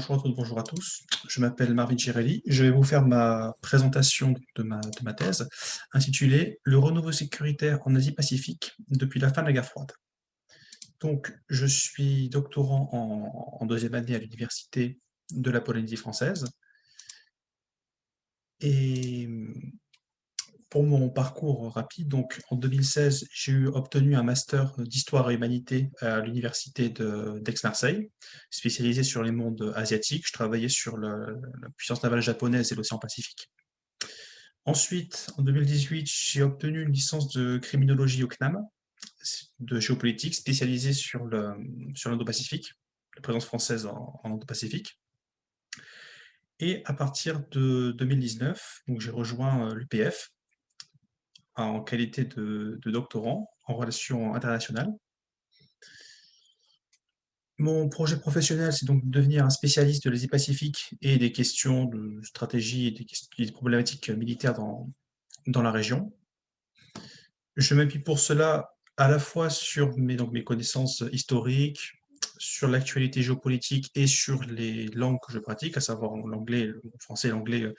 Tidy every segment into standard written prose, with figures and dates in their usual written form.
Bonjour à toutes, bonjour à tous. Je m'appelle Marvin Girelli. Je vais vous faire ma présentation de ma thèse intitulée «Le renouveau sécuritaire en Asie-Pacifique depuis la fin de la guerre froide». Donc, je suis doctorant en deuxième année à l'Université de la Polynésie française. Et pour mon parcours rapide, donc en 2016, j'ai obtenu un master d'histoire et humanité à l'université d'Aix-Marseille, spécialisé sur les mondes asiatiques. Je travaillais sur la puissance navale japonaise et l'océan Pacifique. Ensuite, en 2018, j'ai obtenu une licence de criminologie au CNAM, de géopolitique, spécialisée sur l'Indo-Pacifique, la présence française en Indo-Pacifique. Et à partir de 2019, donc j'ai rejoint l'UPF, en qualité de doctorant en relations internationales. Mon projet professionnel, c'est donc de devenir un spécialiste de l'Asie-Pacifique et des questions de stratégie et des problématiques militaires dans la région. Je m'appuie pour cela à la fois sur mes connaissances historiques, sur l'actualité géopolitique et sur les langues que je pratique, à savoir l'anglais, le français, l'anglais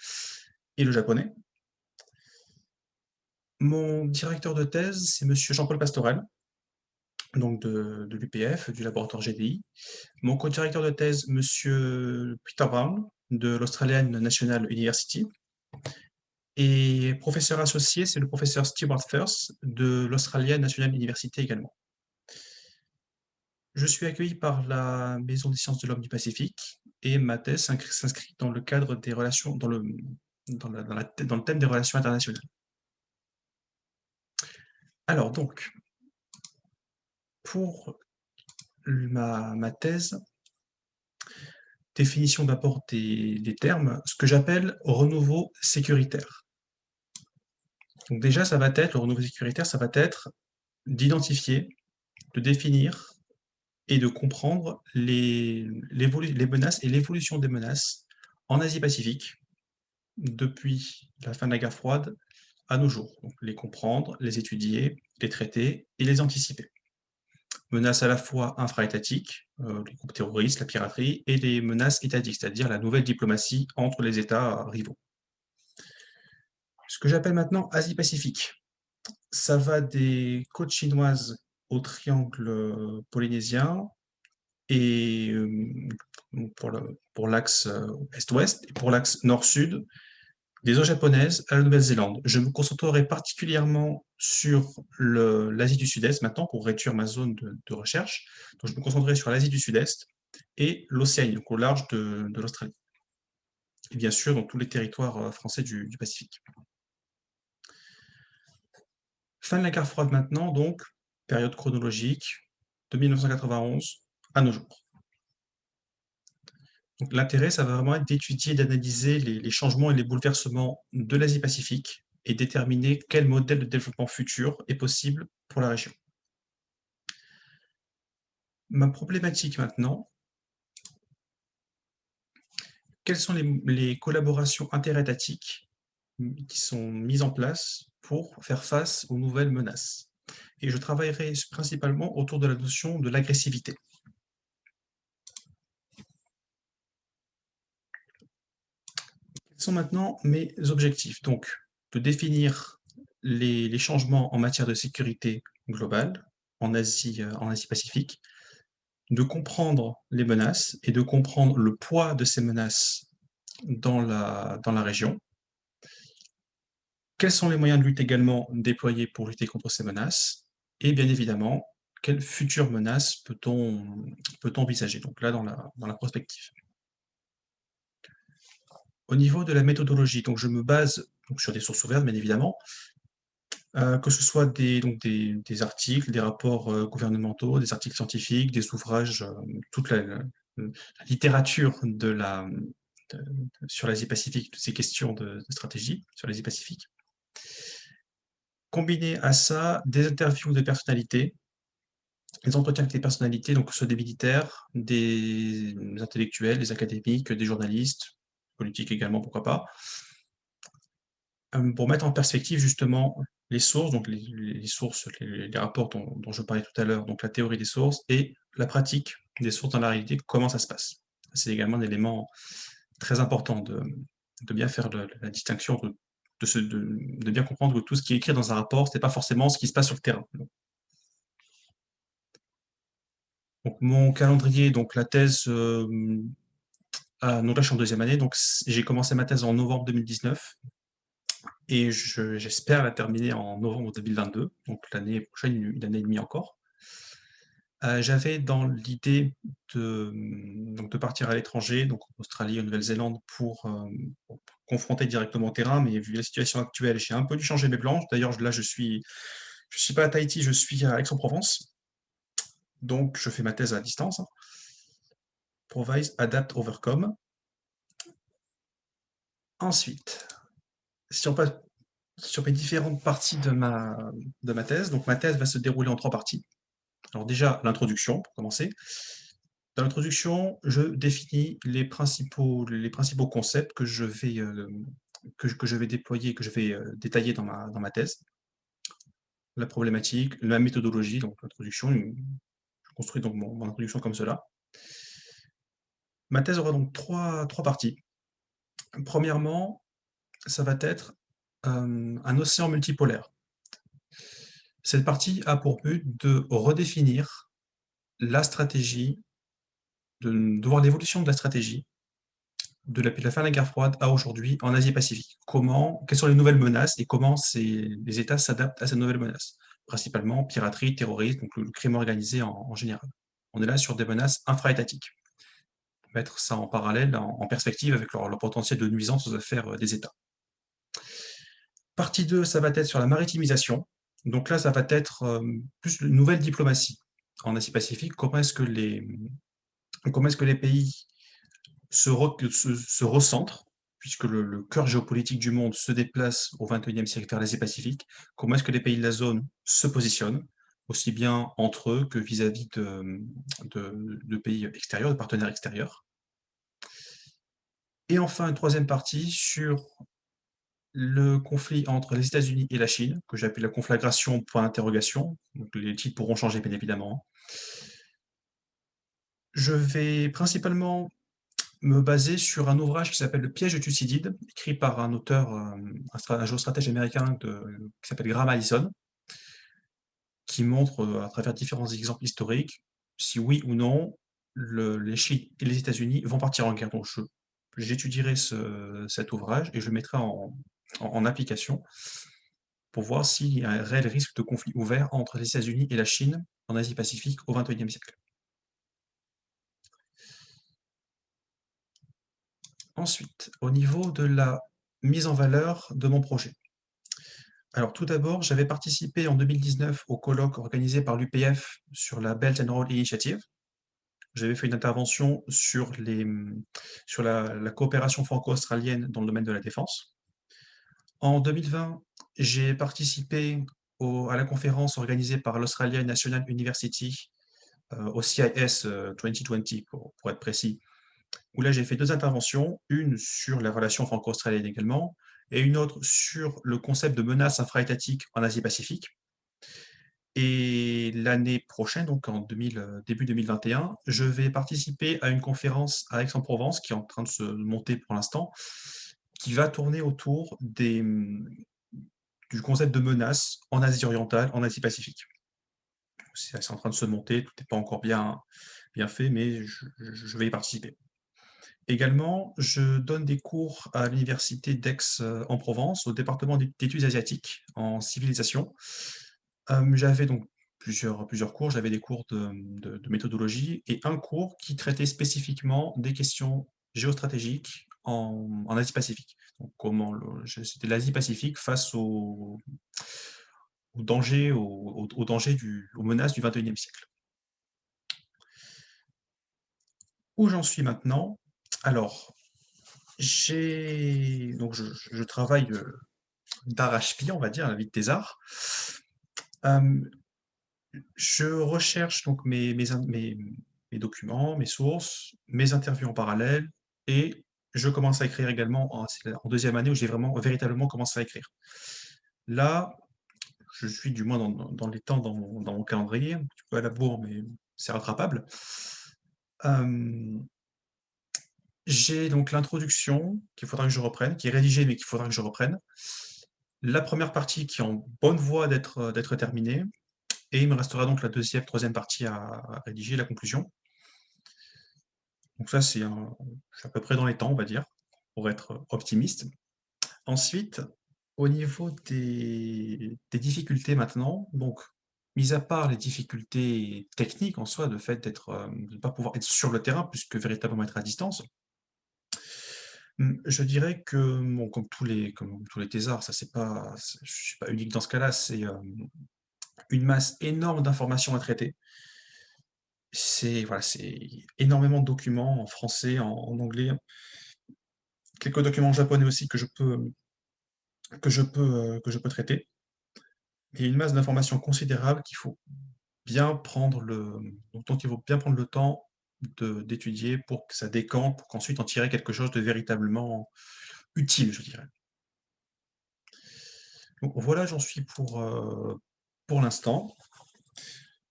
et le japonais. Mon directeur de thèse, c'est monsieur Jean-Paul Pastorel, donc de l'UPF, du laboratoire GDI. Mon co-directeur de thèse, monsieur Peter Brown, de l'Australian National University. Et professeur associé, c'est le professeur Stewart Firth, de l'Australian National University également. Je suis accueilli par la Maison des sciences de l'homme du Pacifique et ma thèse s'inscrit dans le cadre des relations, dans le thème des relations internationales. Alors donc, pour ma thèse, définition d'abord des termes, ce que j'appelle renouveau sécuritaire. Donc déjà, le renouveau sécuritaire, ça va être d'identifier, de définir et de comprendre les menaces et l'évolution des menaces en Asie-Pacifique depuis la fin de la guerre froide à nos jours. Donc les comprendre, les étudier, les traiter et les anticiper. Menaces à la fois infra-étatiques, les groupes terroristes, la piraterie, et les menaces étatiques, c'est-à-dire la nouvelle diplomatie entre les États rivaux. Ce que j'appelle maintenant Asie-Pacifique, ça va des côtes chinoises au triangle polynésien et pour l'axe est-ouest et pour l'axe nord-sud, des eaux japonaises à la Nouvelle-Zélande. Je me concentrerai particulièrement sur l'Asie du Sud-Est maintenant pour réduire ma zone de recherche. Donc je me concentrerai sur l'Asie du Sud-Est et l'Océanie, donc au large de l'Australie. Et bien sûr, dans tous les territoires français du Pacifique. Fin de la guerre froide maintenant, donc, période chronologique, de 1991 à nos jours. Donc l'intérêt, ça va vraiment être d'étudier et d'analyser les changements et les bouleversements de l'Asie-Pacifique et déterminer quel modèle de développement futur est possible pour la région. Ma problématique maintenant, quelles sont les collaborations interétatiques qui sont mises en place pour faire face aux nouvelles menaces? Et je travaillerai principalement autour de la notion de l'agressivité. Quels sont maintenant mes objectifs? Donc, de définir les changements en matière de sécurité globale en Asie-Pacifique, de comprendre les menaces et de comprendre le poids de ces menaces dans la région. Quels sont les moyens de lutte également déployés pour lutter contre ces menaces? Et bien évidemment, quelles futures menaces peut-on envisager? Donc là, dans la prospective. Au niveau de la méthodologie, donc je me base donc sur des sources ouvertes, bien évidemment, que ce soit des articles, des rapports gouvernementaux, des articles scientifiques, des ouvrages, toute la littérature sur l'Asie-Pacifique, toutes ces questions de stratégie sur l'Asie-Pacifique. Combiné à ça, des interviews de personnalités, des entretiens avec des personnalités, donc que ce soit des militaires, des intellectuels, des académiques, des journalistes, politiques également, pourquoi pas, pour mettre en perspective justement les sources, donc les sources, les rapports dont je parlais tout à l'heure, donc la théorie des sources et la pratique des sources dans la réalité, comment ça se passe. C'est également un élément très important de bien faire la distinction, de bien comprendre que tout ce qui est écrit dans un rapport, c'est pas forcément ce qui se passe sur le terrain. Donc mon calendrier, donc la thèse, donc là je suis en deuxième année, donc j'ai commencé ma thèse en novembre 2019 et j'espère la terminer en novembre 2022, donc l'année prochaine, une année et demie encore. J'avais dans l'idée donc de partir à l'étranger, donc en Australie, en Nouvelle-Zélande, pour confronter directement au terrain, mais vu la situation actuelle, j'ai un peu dû changer mes plans. D'ailleurs, là, je suis pas à Tahiti, je suis à Aix-en-Provence, donc je fais ma thèse à distance, hein. Provise, Adapt, Overcome. Ensuite, si on passe sur les différentes parties de ma thèse, donc ma thèse va se dérouler en 3 parties. Alors déjà, l'introduction, pour commencer. Dans l'introduction, je définis les principaux concepts que je vais déployer, que je vais détailler dans ma thèse. La problématique, la méthodologie, donc l'introduction, je construis donc mon introduction comme cela. Ma thèse aura donc trois parties. Premièrement, ça va être un océan multipolaire. Cette partie a pour but de redéfinir la stratégie, de voir l'évolution de la stratégie depuis la fin de la guerre froide à aujourd'hui en Asie-Pacifique. Quelles sont les nouvelles menaces et comment les États s'adaptent à ces nouvelles menaces, principalement piraterie, terrorisme, donc le crime organisé en général. On est là sur des menaces infra-étatiques. Mettre ça en parallèle, en perspective avec leur potentiel de nuisance aux affaires des États. Partie 2, ça va être sur la maritimisation. Donc là, ça va être plus une nouvelle diplomatie en Asie-Pacifique. Comment est-ce que les pays se recentrent, puisque le cœur géopolitique du monde se déplace au XXIe siècle vers l'Asie-Pacifique? Comment est-ce que les pays de la zone se positionnent, aussi bien entre eux que vis-à-vis de pays extérieurs, de partenaires extérieurs? Et enfin, une troisième partie sur le conflit entre les États-Unis et la Chine, que j'appelle la conflagration point d'interrogation. Donc les titres pourront changer, bien évidemment. Je vais principalement me baser sur un ouvrage qui s'appelle Le piège de Thucydide, écrit par un auteur, un géostratège américain qui s'appelle Graham Allison, qui montre à travers différents exemples historiques si oui ou non les Chine et les États-Unis vont partir en guerre. Donc j'étudierai cet ouvrage et je le mettrai en application pour voir s'il y a un réel risque de conflit ouvert entre les États-Unis et la Chine en Asie-Pacifique au XXIe siècle. Ensuite, au niveau de la mise en valeur de mon projet. Alors tout d'abord, j'avais participé en 2019 au colloque organisé par l'UPF sur la Belt and Road Initiative. J'avais fait une intervention sur la coopération franco-australienne dans le domaine de la défense. En 2020, j'ai participé à la conférence organisée par l'Australian National University, au CIS 2020 pour être précis, où là j'ai fait 2 interventions, une sur la relation franco-australienne également, et une autre sur le concept de menace infra-étatique en Asie-Pacifique. Et l'année prochaine, donc début 2021, je vais participer à une conférence à Aix-en-Provence qui est en train de se monter pour l'instant, qui va tourner autour du concept de menace en Asie orientale, en Asie-Pacifique. C'est en train de se monter, tout n'est pas encore bien fait, mais je vais y participer. Également, je donne des cours à l'université d'Aix-en-Provence, au département d'études asiatiques en civilisation. J'avais donc plusieurs cours. J'avais des cours de méthodologie et un cours qui traitait spécifiquement des questions géostratégiques en Asie-Pacifique. Donc c'était l'Asie-Pacifique face aux dangers, aux menaces du XXIe siècle. Où j'en suis maintenant? Alors, donc je travaille d'arrache-pied, on va dire, à la vie de thésard. Je recherche donc mes documents, mes sources, mes interviews en parallèle, et je commence à écrire également c'est en deuxième année où j'ai véritablement commencé à écrire. Là, je suis du moins dans les temps, dans mon calendrier, un petit peu à la bourre, mais c'est rattrapable. J'ai donc l'introduction qu'il faudra que je reprenne, qui est rédigée, mais qu'il faudra que je reprenne. La première partie qui est en bonne voie d'être terminée et il me restera donc la deuxième, troisième partie à rédiger, la conclusion. Donc ça, je suis à peu près dans les temps, on va dire, pour être optimiste. Ensuite, au niveau des difficultés maintenant, donc mis à part les difficultés techniques en soi, le fait de ne pas pouvoir être sur le terrain puisque véritablement être à distance, je dirais que, bon, comme tous les thésards, ça je suis pas unique dans ce cas-là, c'est, une masse énorme d'informations à traiter. C'est énormément de documents en français, en anglais, quelques documents japonais aussi que je peux traiter et une masse d'informations considérable qu'il faut bien prendre dont il faut bien prendre le temps d'étudier pour que ça décante, pour qu'ensuite en tirer quelque chose de véritablement utile, je dirais. Donc voilà, j'en suis pour l'instant.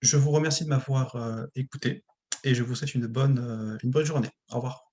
Je vous remercie de m'avoir, écouté et je vous souhaite une bonne journée. Au revoir.